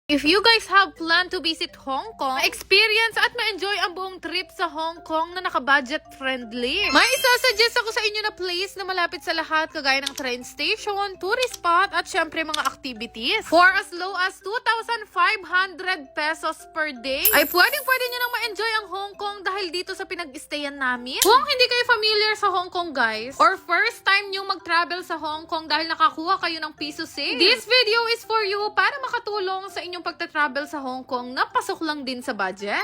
If you guys have plan to visit Hong Kong, experience at ma-enjoy ang buong trip sa Hong Kong na naka-budget friendly, may isa-suggest ako sa inyo na place na malapit sa lahat kagaya ng train station, tourist spot at syempre mga activities. For as low as 2,500 pesos per day, ay pwedeng-pwede nyo nang ma-enjoy ang Hong Kong dahil dito sa pinag-stayan namin. Kung hindi kayo familiar sa Hong Kong guys, or first time nyo mag-travel sa Hong Kong dahil nakakuha kayo ng piso sale, this video is for you para makatulong sa inyong pagta-travel sa Hong Kong na pasok lang din sa budget.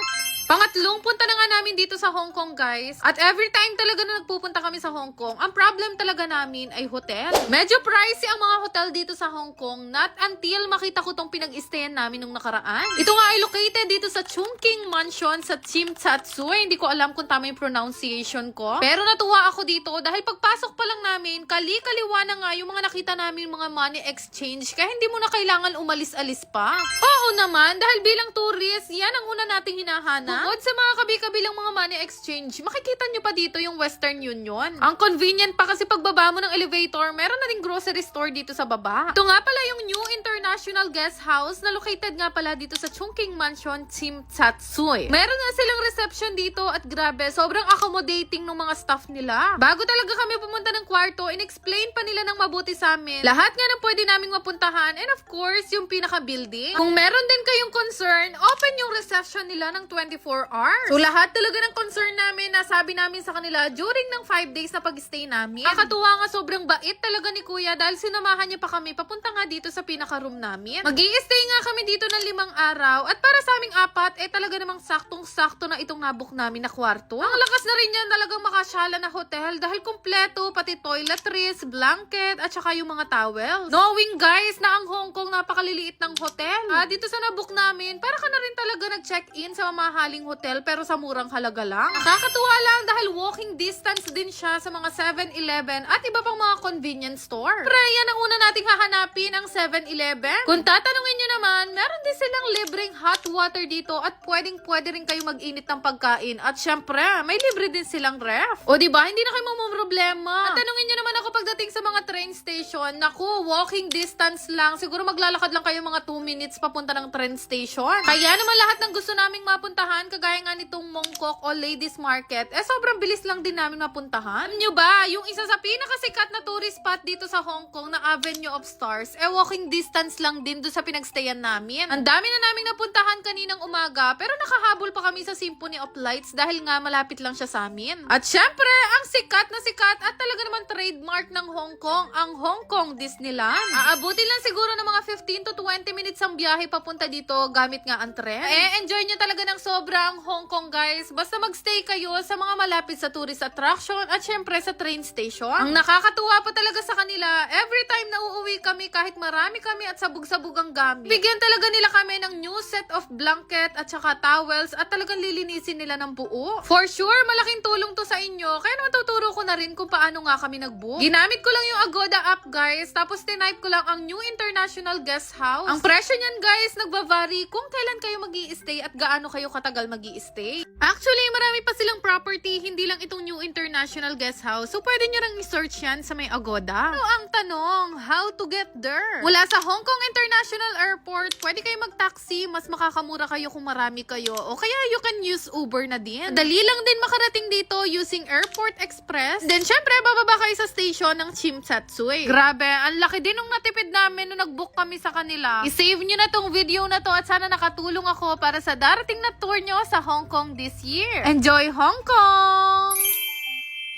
Pangatlong punta na nga namin dito sa Hong Kong guys. At every time talaga na nagpupunta kami sa Hong Kong, ang problem talaga namin ay hotel. Medyo pricey ang mga hotel dito sa Hong Kong, not until makita ko tong pinag-stayan namin nung nakaraan. Ito nga ay located dito sa Chungking Mansion sa Tsim Shat Tsui. Hindi ko alam kung tama yung pronunciation ko. Pero natuwa ako dito dahil pagpasok pa lang namin, kali-kaliwa na nga yung mga nakita namin mga money exchange kaya hindi mo na kailangan umalis-alis pa. Oo naman, dahil bilang tourist, yan ang una nating hinahanap. Bukod sa mga kabi-kabilang mga money exchange, makikita nyo pa dito yung Western Union. Ang convenient pa kasi pagbaba mo ng elevator, meron na ring grocery store dito sa baba. Ito nga pala yung New International Guest House na located nga pala dito sa Chungking Mansion, Tsim Shat Tsui. Meron nga silang reception dito at grabe, sobrang accommodating ng mga staff nila. Bago talaga kami pumunta ng kwarto, in-explain pa nila ng mabuti sa amin lahat nga ng pwede naming mapuntahan and of course, yung pinaka-building. Kung meron din kayong concern, open yung reception nila ng 24 hours. So lahat talaga ng concern namin, nasabi namin sa kanila during ng 5 days na pag-stay namin. Nakakatuwa nga, sobrang bait talaga ni Kuya dahil sinamahan niya pa kami papunta nga dito sa pinaka-room namin. Mag-i-stay nga kami dito ng 5 araw at para sa aming 4, talaga namang saktong-sakto na itong nabook namin na kwarto. Ang lakas na rin yan talagang makasyala na hotel dahil kumpleto, pati toiletries, blanket at saka yung mga towels. Knowing guys na ang Hong Kong napakaliliit ng hotel. Dito sa nabook namin, para ka na rin talaga nag-check-in sa mamahaling hotel pero sa murang halaga lang. Nakakatuwa lang dahil walking distance din siya sa mga 7-Eleven at iba pang mga convenience store. Pre, yan ang una nating hahanapin, ang 7-Eleven. Kung tatanungin nyo naman, meron din silang libreng hot water dito at pwedeng-pwede rin kayo mag-init ng pagkain. At syempre, may libre din silang ref. O diba, hindi na kayo mamumroblema. At tanungin nyo naman ako pagdating sa mga train station, naku, walking distance lang. Siguro maglalakad lang kayo mga 2 minutes papunta ng train station. Kaya naman lahat ng gusto naming mapuntahan, kagaya nga nitong Mongkok o Ladies Market, sobrang bilis lang din namin mapuntahan. Alam nyo ba, yung isa sa pinakasikat na tourist spot dito sa Hong Kong na Avenue of Stars, walking distance lang din doon sa pinagstayan namin. Ang dami na naming napuntahan kaninang umaga, pero nakahabol pa kami sa Symphony of Lights dahil nga malapit lang siya sa amin. At syempre, ang sikat na sikat at talaga naman trademark ng Hong Kong, ang Hong Kong Disneyland. Aabutin lang siguro ng mga 15 to 20 minutes ang biyahe papunta dito gamit nga ang tren. Enjoy nyo talaga ng sobrang Hong Kong guys. Basta magstay kayo sa mga malapit sa tourist attraction at syempre sa train station. Ang nakakatuwa pa talaga sa kanila, every time na uuwi kami kahit marami kami at sabog-sabog ang gamit, bigyan talaga nila kami ng new set of blanket at saka towels at talagang lilinisin nila ng buo. For sure, malaking tulong to sa inyo. Kaya naman tuturo ko na rin kung paano nga kami nag-book. Ginamit ko lang yung Agoda app guys, tapos tinype ko lang ang New International Guest House. Ang presyo niyan guys, nagbavari kung kailan kayo mag-i-stay at gaano kayo katagal mag-i-stay. Actually, marami pa silang property, hindi lang itong New International Guest House. So, pwede nyo lang i-search yan sa may Agoda. Ano ang tanong? How to get there? Mula sa Hong Kong International Airport, pwede kayo mag-taxi, mas makakamura kayo kung marami kayo. O kaya you can use Uber na din. Dali lang din makarating dito using Airport Express. Then, syempre, bababa kayo sa station ng Tsim Shat Tsui. Grabe, ang laki din nung natipid namin nung nag-book kami sa kanila. I-save nyo na tong video na to at sana nakatulong ako para sa darating na tour nyo sa Hong Kong this year. Enjoy Hong Kong!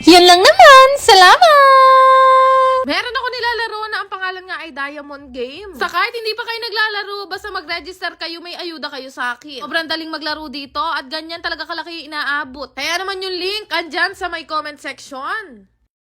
Yan lang naman! Salamat! Meron ako nilalaro na ang pangalan nga ay Diamond Game. Sa kahit hindi pa kayo naglalaro, basta mag-register kayo, may ayuda kayo sa akin. Sobrang daling maglaro dito at ganyan talaga kalaki yung inaabot. Kaya naman yung link andyan sa may comment section.